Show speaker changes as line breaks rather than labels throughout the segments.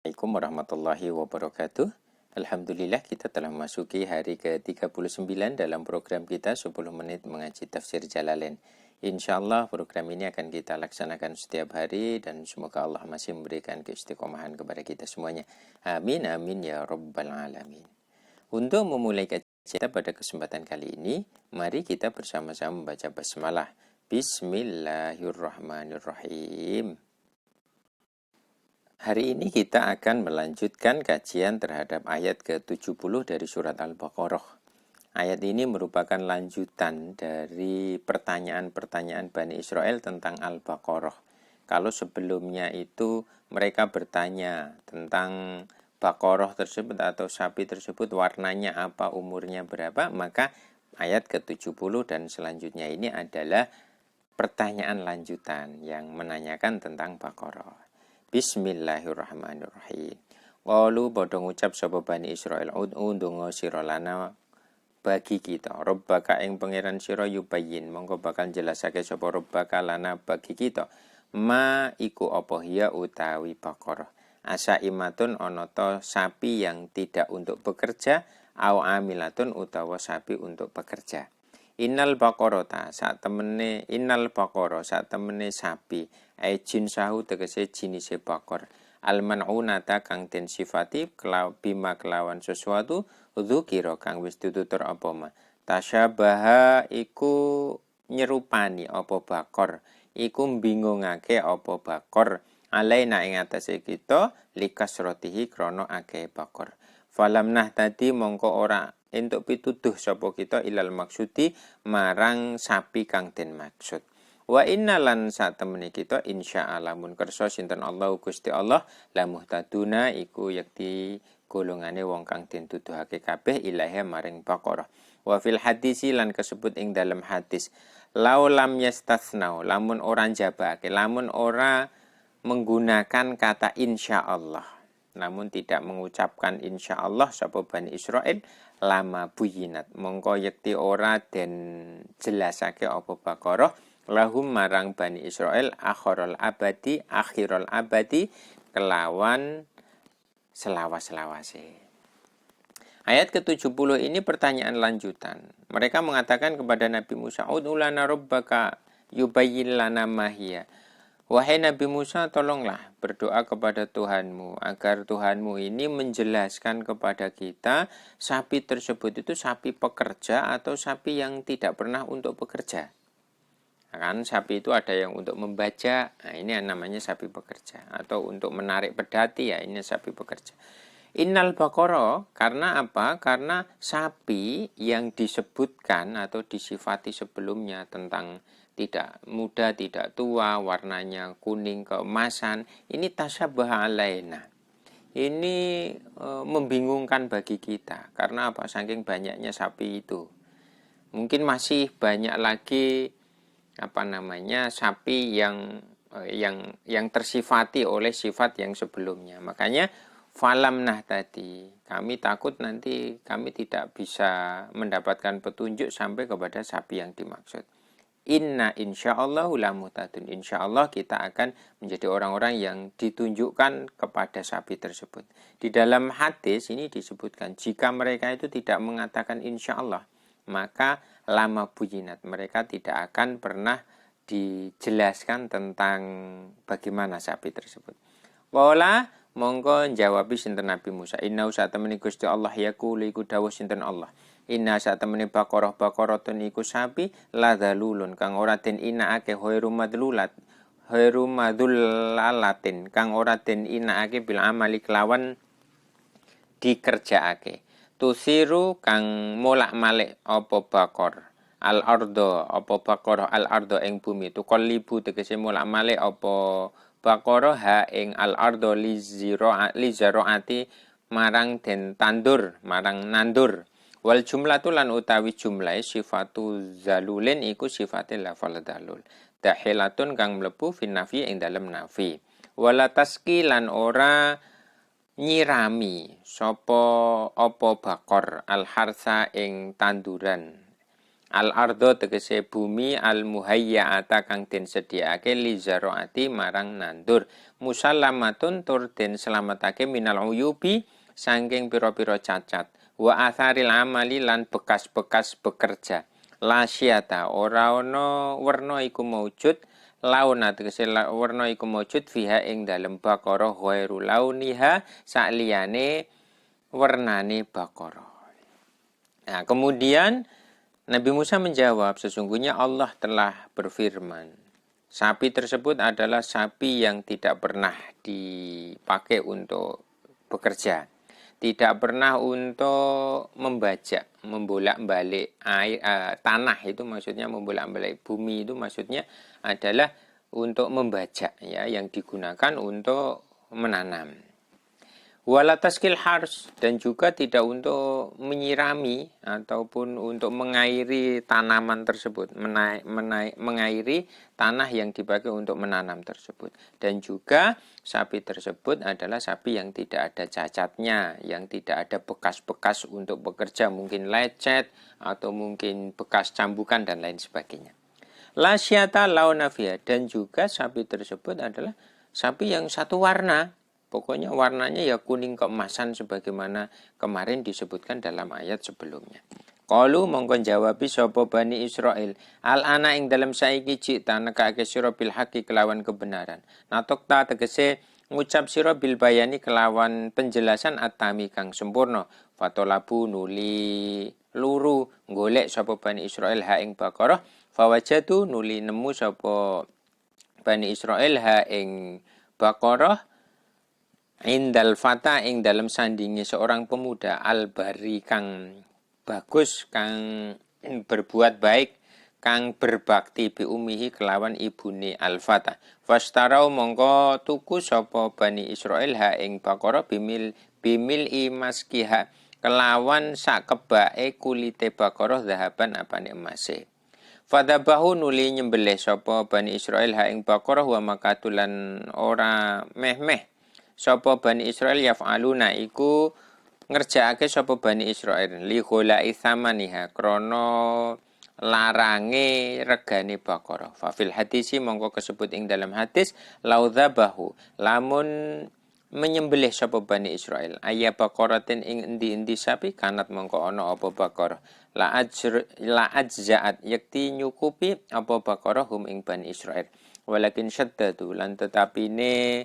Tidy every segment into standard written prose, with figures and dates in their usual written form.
Assalamualaikum warahmatullahi wabarakatuh. Alhamdulillah kita telah memasuki hari ke-39 dalam program kita 10 menit mengaji tafsir Jalalain. Insyaallah program ini akan kita laksanakan setiap hari dan semoga Allah masih memberikan keistiqomahan kepada kita semuanya. Amin amin ya rabbal alamin. Untuk memulai kajian kita pada kesempatan kali ini, mari kita bersama-sama membaca basmalah. Bismillahirrahmanirrahim. Hari ini kita akan melanjutkan kajian terhadap ayat ke-70 dari surat Al-Baqarah. Ayat ini merupakan lanjutan dari pertanyaan-pertanyaan Bani Israel tentang Al-Baqarah. Kalau sebelumnya itu mereka bertanya tentang Baqarah tersebut atau sapi tersebut warnanya apa, umurnya berapa, maka ayat ke-70 dan selanjutnya ini adalah pertanyaan lanjutan yang menanyakan tentang Baqarah. Bismillahirrahmanirrahim. Qalu padha ngucap sapa Bani Israil ud'u ndonga sira lana bagi kita Rabbaka ing pangeran sira yubayyin mongko bakal jelasake sapa Rabbaka lana bagi kita ma iku apa hiya utawi Baqarah asa imatun ana ta sapi yang tidak untuk bekerja au amilatun utawa sapi untuk bekerja. Innal baqarata sak temene sapi jin sahu tegese jinise bakor alman'unata kang den sifati bima kelawan sesuatu dzukira kang wis ditutur apa ma tasyabaha iku nyerupani apa bakor iku mbingungake apa bakor alaina ing atase kita likasrotihi krana akeh bakor falamnah tadi mongko ora entuk pituduh sapa kita ilal maksudi marang sapi kang den maksud. Wa innalan sak temene kita insyaallah mun kersa sinten Allah Gusti Allah la muhtaduna iku yakti golongane wong kang den tuduhake kabeh ilahe maring Baqarah. Wa fil hadisi lan kasebut ing dalam hadis laulam yastatsnau lamun ora njabake lamun ora menggunakan kata insyaallah namun tidak mengucapkan insyaallah sapa Bani Israil lama buyinat mongko yekti ora den jelasake apa Baqarah lahum marang Bani Israil akhirul abadi kelawan selawas-selawase. Ayat ke-70 ini pertanyaan lanjutan. Mereka mengatakan kepada Nabi Musa ud'ulana rabbaka yubayyin lana mahiyya. Wahai Nabi Musa, tolonglah berdoa kepada Tuhanmu agar Tuhanmu ini menjelaskan kepada kita sapi tersebut itu sapi pekerja atau sapi yang tidak pernah untuk bekerja. Kan sapi itu ada yang untuk membaca, nah ini yang namanya sapi pekerja. Atau untuk menarik pedati, ya ini sapi pekerja. Innal baqara karena apa? Karena sapi yang disebutkan atau disifati sebelumnya tentang tidak muda, tidak tua, warnanya kuning keemasan, ini tasyabbaha alaina. Ini membingungkan bagi kita. Karena apa? Saking banyaknya sapi itu. Mungkin masih banyak lagi sapi yang tersifati oleh sifat yang sebelumnya. Makanya falamnah tadi, kami takut nanti kami tidak bisa mendapatkan petunjuk sampai kepada sapi yang dimaksud. Inna insyaallahu lamuhtadun. Insyaallah kita akan menjadi orang-orang yang ditunjukkan kepada sapi tersebut. Di dalam hadis ini disebutkan jika mereka itu tidak mengatakan insyaallah, maka lama buyinat mereka tidak akan pernah dijelaskan tentang bagaimana sapi tersebut. Wala mongko jawabi sinten Nabi Musa inna sak temene Gusti Allah yaqulu iku dawuh sinten Allah inna sak temene baqarah-baqaratun iku sapi ladzalulun kang ora den inakake khairu madulalatin kang ora den inakake bil amali kelawan dikerjaake tusiru kang molak-malik apa bakor al ardo apa baqarah al ardo ing bumi tuqallibu tegese molak-malik apa Baqarah ha ing al ardo li zaraati marang den tandur marang nandur wal jumlatu lan utawi jumlah sifatu zalulin iku sifate lafal dalul dahilatun kang mlebu fin nafi ing dalem nafi wala taski lan ora nyirami sapa apa bakor al harsa ing tanduran Al-ardo tegese bumi al-muhayya'ata kang den sediakake li zaraati marang nandur. Musallamatun tur den selamatake minal uyubi saking pira-pira cacat. Wa atharil amali lan bekas-bekas bekerja. Lasyata ora ana werna iku maujud launa tegese werna iku maujud fiha ing dalem Baqarah ghairu launiha sakliyane wernane Baqarah. Nah, kemudian Nabi Musa menjawab, sesungguhnya Allah telah berfirman. Sapi tersebut adalah sapi yang tidak pernah dipakai untuk bekerja. Tidak pernah untuk membajak, membolak-balik air, tanah itu maksudnya membolak-balik bumi itu maksudnya adalah untuk membajak ya, yang digunakan untuk menanam. Wala taskil hars dan juga tidak untuk menyirami ataupun untuk mengairi tanaman tersebut, mengairi tanah yang dipakai untuk menanam tersebut. Dan juga sapi tersebut adalah sapi yang tidak ada cacatnya, yang tidak ada bekas-bekas untuk bekerja, mungkin lecet atau mungkin bekas cambukan dan lain sebagainya. Lasyata launafia dan juga sapi tersebut adalah sapi yang satu warna. Pokoknya warnanya ya kuning keemasan sebagaimana kemarin disebutkan dalam ayat sebelumnya. Qalu mongkon jawabi sapa Bani Israil, al-ana ing dalam saiki cita nekake sira bil haqi kelawan kebenaran. Natokta tegese ngucap sira bil bayani kelawan penjelasan atami kang sempurna. Fatolabu nuli luru golek sapa Bani Israil ha ing Baqarah, fawajadu nuli nemu sapa Bani Israil ha ing Baqarah indal fata ing dalam sandingi seorang pemuda al-bari kang bagus, kang berbuat baik, kang berbakti bi umihi kelawan ibune al-fata. Fastarau mongko tuku sapa Bani Israil ha ing Baqarah bimil imaskiha kelawan sak kebake kulite Baqarah zahaban apane emase. Fadabahu nuli nyembelih sapa Bani Israil ha ing Baqarah wa makatulan ora meh-meh sapa Bani Israil yaf'aluna iku ngerjakake sapa Bani Israil li khulai thamaniha krana larange regane Baqarah. Fa fil hadisi mongko kasebut ing dalam hadis laudzabahu lamun menyembelih sapa Bani Israil ayya baqaratin ing endi-endi sapi kanat mongko ana apa Baqarah la ajzaat yakti nyukupi apa Baqarah hum ing Bani Israil walakin syaddadu lan tetapine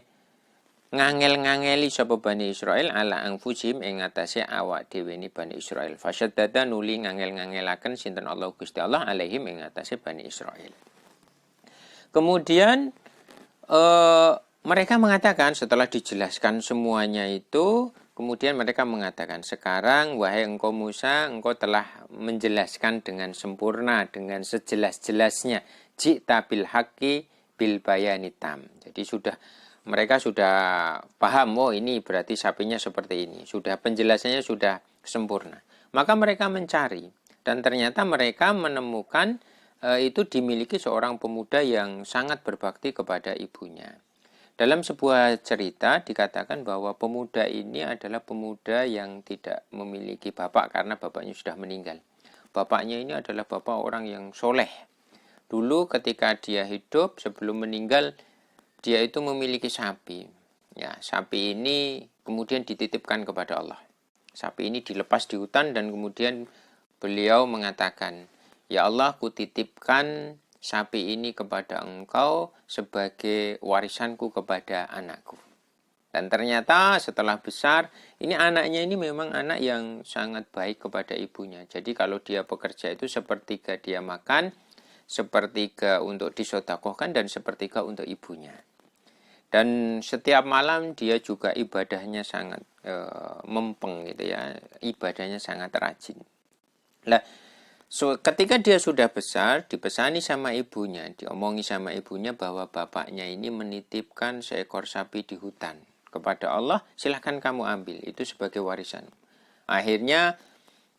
ngangel-ngangeli sapa Bani Israil ala anfusihim ing atase awak dhewe ni Bani Israil. Fasyaddada nuli ngangel-ngangelaken sinten Allah Gusti Allah alaihim ing atase Bani Israil. Kemudian mereka mengatakan setelah dijelaskan semuanya itu, kemudian mereka mengatakan, sekarang wahai engkau Musa, engkau telah menjelaskan dengan sempurna, dengan sejelas-jelasnya. Ji'ta bil haqqi bil bayani tam. Jadi mereka sudah paham, oh ini berarti sapinya seperti ini. Sudah penjelasannya sudah sempurna. Maka mereka mencari. Dan ternyata mereka menemukan itu dimiliki seorang pemuda yang sangat berbakti kepada ibunya. Dalam sebuah cerita dikatakan bahwa pemuda ini adalah pemuda yang tidak memiliki bapak karena bapaknya sudah meninggal. Bapaknya ini adalah bapak orang yang soleh. Dulu ketika dia hidup sebelum meninggal, dia itu memiliki sapi. Ya, sapi ini kemudian dititipkan kepada Allah. Sapi ini dilepas di hutan dan kemudian beliau mengatakan, "Ya Allah, kutitipkan sapi ini kepada engkau sebagai warisanku kepada anakku." Dan ternyata setelah besar, ini anaknya ini memang anak yang sangat baik kepada ibunya. Jadi kalau dia bekerja itu sepertiga dia makan, sepertiga untuk disedekahkan dan sepertiga untuk ibunya. Dan setiap malam dia juga ibadahnya sangat mempeng gitu ya, ibadahnya sangat rajin. Nah, ketika dia sudah besar, dipesani sama ibunya, diomongi sama ibunya bahwa bapaknya ini menitipkan seekor sapi di hutan kepada Allah, silahkan kamu ambil, itu sebagai warisan. Akhirnya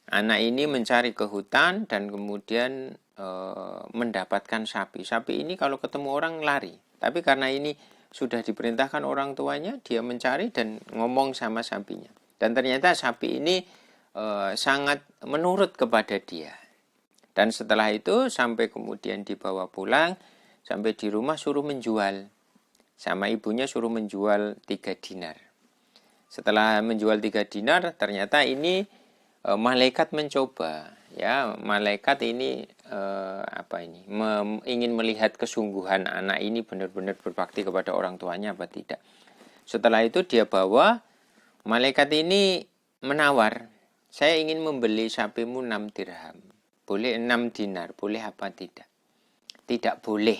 anak ini mencari ke hutan dan kemudian mendapatkan sapi. Sapi ini kalau ketemu orang lari, tapi karena ini sudah diperintahkan orang tuanya, dia mencari dan ngomong sama sapinya. Dan ternyata sapi ini sangat menurut kepada dia. Dan setelah itu sampai kemudian dibawa pulang, sampai di rumah suruh menjual. Sama ibunya suruh menjual 3 dinar. Setelah menjual 3 dinar, ternyata ini malaikat mencoba. Ya, malaikat ini ingin melihat kesungguhan anak ini benar-benar berbakti kepada orang tuanya apa tidak. Setelah itu dia bawa, malaikat ini menawar, saya ingin membeli sapimu 6 dirham. Boleh 6 dinar, boleh apa tidak? Tidak boleh,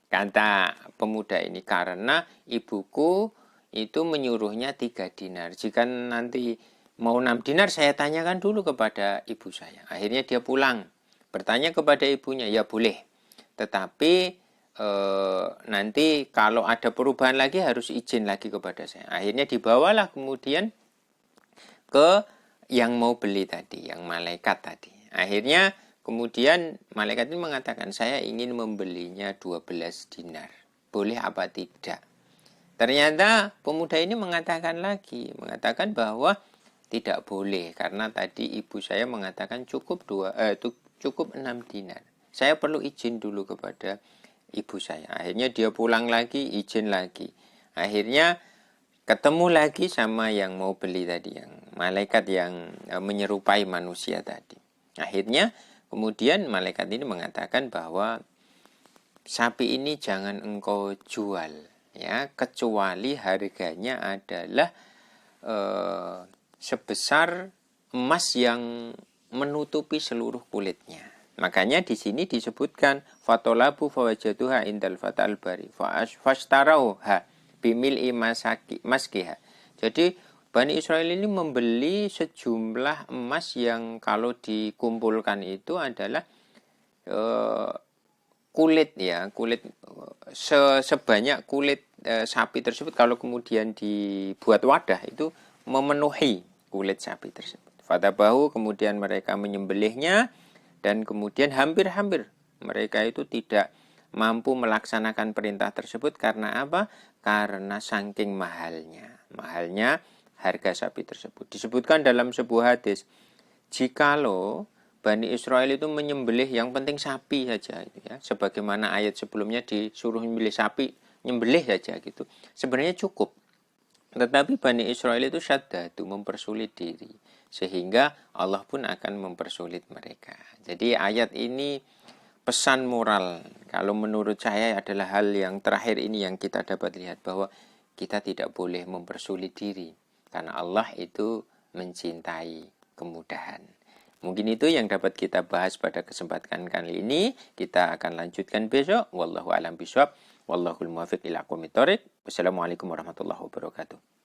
kata pemuda ini, karena ibuku itu menyuruhnya 3 dinar. Jika nanti mau 6 dinar, saya tanyakan dulu kepada ibu saya. Akhirnya dia pulang, bertanya kepada ibunya, ya boleh. Tetapi nanti kalau ada perubahan lagi harus izin lagi kepada saya. Akhirnya dibawalah kemudian ke yang mau beli tadi, yang malaikat tadi. Akhirnya kemudian malaikat ini mengatakan, saya ingin membelinya 12 dinar. Boleh apa tidak? Ternyata pemuda ini mengatakan bahwa tidak boleh, karena tadi ibu saya mengatakan cukup 6 dinar. Saya perlu izin dulu kepada ibu saya. Akhirnya dia pulang lagi, izin lagi. Akhirnya ketemu lagi sama yang mau beli tadi, yang malaikat yang menyerupai manusia tadi. Akhirnya kemudian malaikat ini mengatakan bahwa sapi ini jangan engkau jual, ya, kecuali harganya adalah sebesar emas yang menutupi seluruh kulitnya. Makanya di sini disebutkan fatolabu fawajaduha indal fatal bari fastarauha bimil'i maskiha. Jadi Bani Israel ini membeli sejumlah emas yang kalau dikumpulkan itu adalah kulit, ya, kulit sebanyak kulit sapi tersebut kalau kemudian dibuat wadah itu memenuhi kulit sapi tersebut. Fadabahu, kemudian mereka menyembelihnya, dan kemudian hampir-hampir mereka itu tidak mampu melaksanakan perintah tersebut. Karena apa? Karena saking mahalnya harga sapi tersebut. Disebutkan dalam sebuah hadis, jikalau Bani Israel itu menyembelih yang penting sapi saja, ya, sebagaimana ayat sebelumnya disuruh menyembelih sapi, nyembelih saja gitu, sebenarnya cukup. Tetapi Bani Israel itu syaddadu, mempersulit diri, sehingga Allah pun akan mempersulit mereka. Jadi ayat ini pesan moral, kalau menurut saya adalah hal yang terakhir ini yang kita dapat lihat, bahwa kita tidak boleh mempersulit diri, karena Allah itu mencintai kemudahan. Mungkin itu yang dapat kita bahas pada kesempatan kali ini. Kita akan lanjutkan besok. Wallahu a'lam bishawab. Wallahul muwaffiq ila aqwamit thoriq. Wassalamualaikum warahmatullahi wabarakatuh.